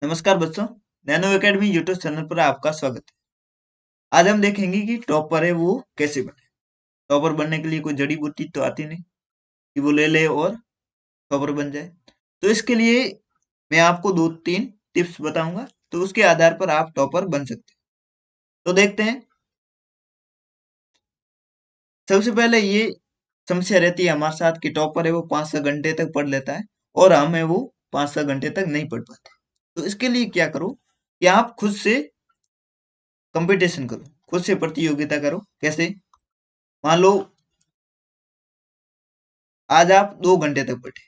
नमस्कार बच्चों, nano academy YouTube channel पर आपका स्वागत है। आज हम देखेंगे कि टॉपर है वो कैसे बने। टॉपर बनने के लिए कोई जड़ी बूटी तो आती नहीं कि वो ले ले और टॉपर बन जाए। तो इसके लिए मैं आपको 2-3 टिप्स बताऊंगा, तो उसके आधार पर आप टॉपर बन सकते हैं। तो देखते हैं। सबसे पहले ये समस्या रहती है हमारे साथ कि टॉपर है वो 5-6 घंटे तक पढ़ लेता है और हम है वो 5-6 घंटे तक नहीं पढ़ पाते। तो इसके लिए क्या करो कि आप खुद से कंपटीशन करो, खुद से प्रतियोगिता करो। कैसे? मान लो आज आप 2 घंटे तक पढ़े।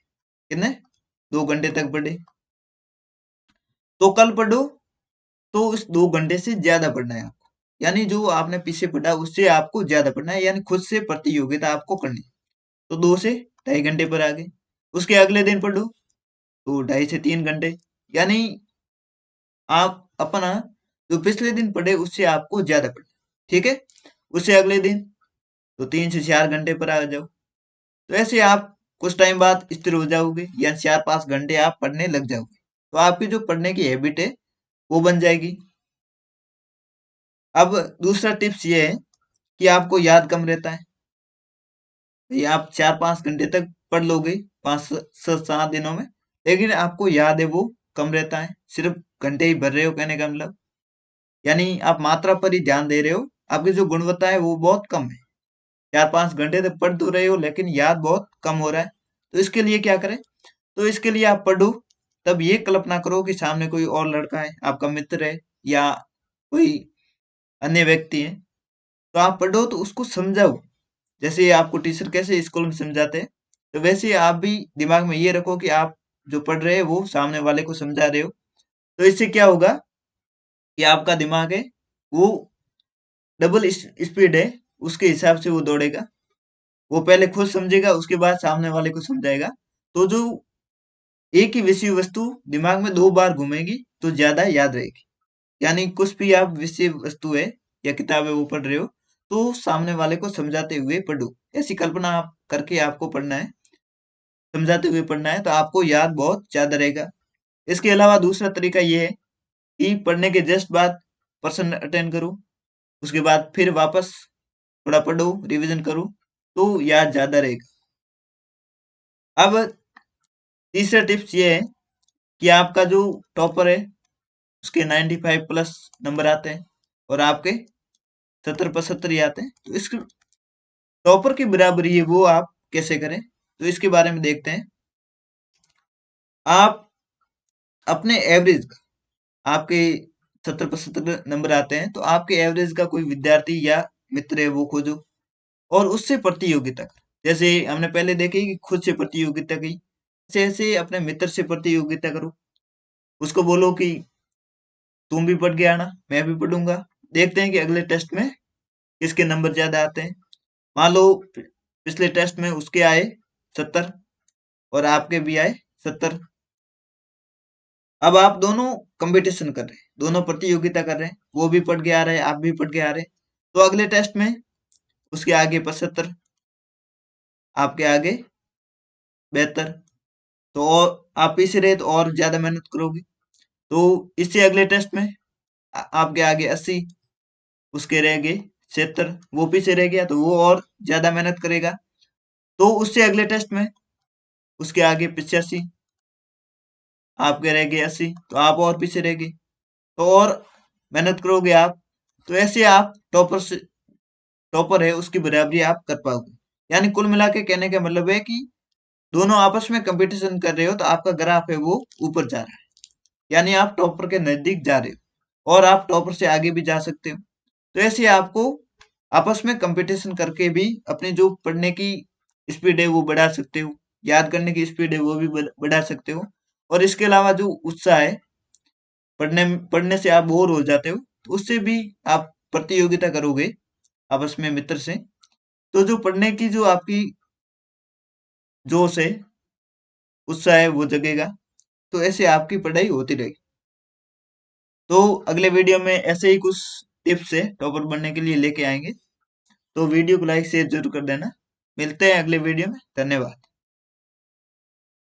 कितने? 2 घंटे तक पढ़े। तो कल पढ़ो तो इस 2 घंटे से ज्यादा पढ़ना है आपको। यानी जो आपने पीछे पढ़ा उससे आपको ज्यादा पढ़ना है, यानी खुद से प्रतियोगिता आपको करनी है। तो 2 से 2.5 घंटे पर आ गए। उसके अगले दिन पढ़ो तो 2.5 से 3 घंटे। यानी आप अपना जो पिछले दिन पढ़े उससे आपको ज्यादा पढ़ना है। ठीक है? उससे अगले दिन तो 3 से 4 घंटे पर आ जाओ। तो ऐसे आप कुछ टाइम बाद स्थिर हो जाओगे, या 4-5 घंटे आप पढ़ने लग जाओगे। तो आपकी जो पढ़ने की हैबिट है वो बन जाएगी। अब दूसरा टिप्स ये है कि आपको याद कम रहता है। ये आप 4-5 घंटे तक पढ़ लोगे 5-7 दिनों में, लेकिन आपको याद है वो कम रहता है। सिर्फ घंटे ही भर रहे हो, कहने का मतलब। यानी आप मात्रा पर ही ध्यान दे रहे हो, आपकी जो गुणवत्ता है वो बहुत कम है। 4-5 घंटे तक पढ़ तो रहे हो लेकिन याद बहुत कम हो रहा है। तो इसके लिए क्या करें? तो इसके लिए आप पढ़ो तब ये कल्पना करो कि सामने कोई और लड़का है, आपका मित्र है या कोई अन्य व्यक्ति है। तो आप पढ़ो तो उसको समझाओ। जैसे आपको टीचर कैसे स्कूल में समझाते हैं, तो वैसे आप भी दिमाग में ये रखो कि आप जो पढ़ रहे हैं वो सामने वाले को समझा रहे हो। तो इससे क्या होगा कि आपका दिमाग है वो डबल स्पीड है, उसके हिसाब से वो दौड़ेगा। वो पहले खुद समझेगा, उसके बाद सामने वाले को समझाएगा। तो जो एक ही विषय वस्तु दिमाग में 2 बार घूमेगी तो ज्यादा याद रहेगी। यानी कुछ भी आप विषय वस्तु है या किताब है वो पढ़ रहे हो, तो सामने वाले को समझाते हुए पढ़ो। ऐसी कल्पना आप करके आपको पढ़ना है, समझाते हुए पढ़ना है, तो आपको याद बहुत ज्यादा रहेगा। इसके अलावा दूसरा तरीका ये है कि पढ़ने के जस्ट बाद प्रश्न अटेंड करो, उसके बाद फिर वापस थोड़ा पढ़ो, रिवीजन करो, तो याद ज्यादा रहेगा। अब तीसरा टिप्स ये है कि आपका जो टॉपर है उसके 95+ नंबर आते हैं और आपके 70-75 ही आते हैं। तो इस टॉपर की बराबरी है वो आप कैसे करें, तो इसके बारे में देखते हैं। आप अपने एवरेज का, आपके 70-75 नंबर आते हैं, तो आपके एवरेज का कोई विद्यार्थी या मित्र है वो खोजो और उससे प्रतियोगिता करो। जैसे हमने पहले देखे कि खुद से प्रतियोगिता की, ऐसे ऐसे अपने मित्र से प्रतियोगिता करो। उसको बोलो कि तुम भी पढ़ के आना, मैं भी पढ़ूंगा। देखते हैं कि अगले टेस्ट में किसके नंबर ज्यादा आते हैं। मान लो पिछले टेस्ट में उसके आए 70 और आपके भी आए 70। अब आप दोनों कंपटीशन कर रहे हैं, दोनों प्रतियोगिता कर रहे हैं। वो भी पढ़ के आ रहे हैं, आप भी पढ़ के आ रहे हैं। तो अगले टेस्ट में उसके आगे 75, आपके आगे 72। तो और आप पीछे रहे तो और ज्यादा मेहनत करोगे। तो इससे अगले टेस्ट में आपके आगे 80, उसके रह गए 76, वो पीछे रह गया तो वो और ज्यादा मेहनत करेगा। तो उससे अगले टेस्ट में उसके आगे 85, आपके रह गए 80, तो आप और पीछे रह गए। तो और मेहनत करोगे आप, तो ऐसे आप टॉपर है उसकी बराबरी आप कर पाओगे। यानी कुल मिला के कहने का मतलब है कि दोनों आपस में कंपटीशन कर रहे हो तो आपका ग्राफ है वो ऊपर जा रहा है। यानी आप टॉपर के नजदीक जा रहे हो और आप टॉपर से आगे भी जा सकते हो। तो ऐसे आपको आपस में कंपटीशन करके भी अपनी जो पढ़ने की स्पीड है वो बढ़ा सकते हो, याद करने की स्पीड है वो भी बढ़ा सकते हो। और इसके अलावा जो उत्साह है, पढ़ने से आप बोर हो जाते हो, तो उससे भी आप प्रतियोगिता करोगे आपस में मित्र से, तो जो पढ़ने की जो आपकी जोश है, उत्साह है वो जगेगा। तो ऐसे आपकी पढ़ाई होती रहेगी। तो अगले वीडियो में ऐसे ही कुछ टिप्स है टॉपर बनने के लिए लेके आएंगे। तो वीडियो को लाइक शेयर जरूर कर देना। मिलते हैं अगले वीडियो में। धन्यवाद।